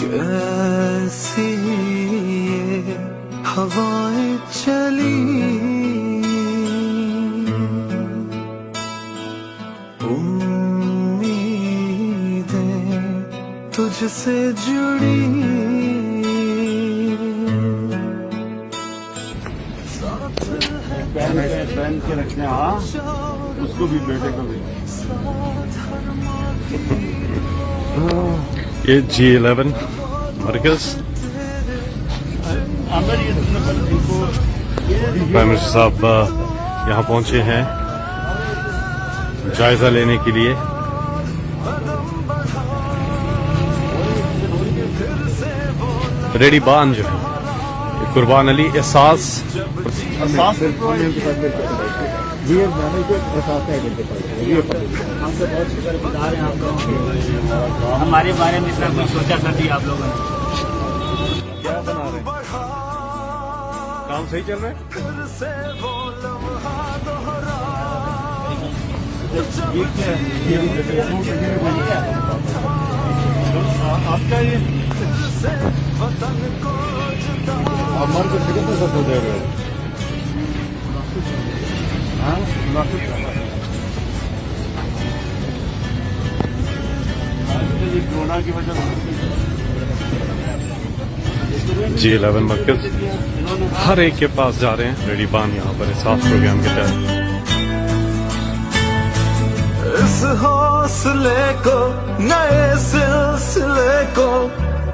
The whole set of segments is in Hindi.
कैसी ये हवाएं चली, उम्मीदें तुझसे जुड़ी। पहन के रखने, हाँ उसको भी, बेटे को भी। ये G11 मरकज प्राइम मिनिस्टर साहब यहाँ पहुंचे हैं जायजा लेने के लिए। रेडी बान जो है कुर्बान अली एहसास हमारे बारे में इतना कुछ सोचा करती आप लोगों ने। क्या बना रहे हैं? काम सही चल रहा है? आपका ये अमर को कितने पैसा दे रहे हो? कोरोना की वजह से G11 मरकज हर एक के पास जा रहे हैं रेडी बान यहाँ पर साफ प्रोग्राम के तहत। इस हौसले को नए सिलसिले को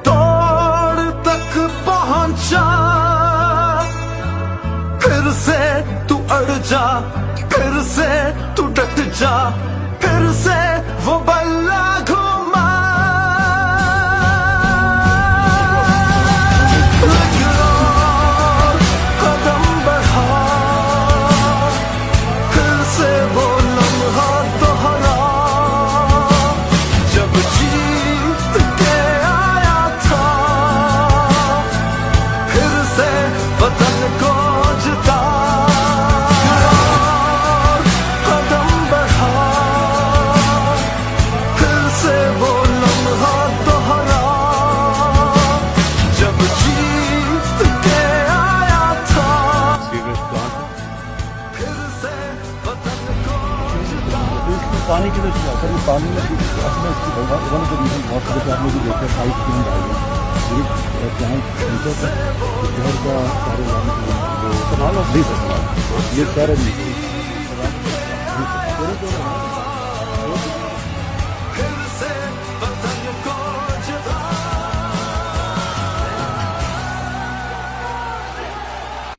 तोड़ तक पहुंचा, फिर से तू अड़ जा, फिर से तू डट जा, फिर से वो बल्ला घुमा। कदम बढ़ा, फिर से वो लम्हा दोहरा, जब जीत के आया था, फिर से वतन को जिता। कदम बढ़ा, फिर से वो लम्हा दोहरा, जब जीत के आया था, फिर से वतन को जिता। पानी की वजह से पानी में अपने वन के रीजन बहुत सारे आपने भी देखा 5 किलो डाले जहाँ शहर का सारे ये सारे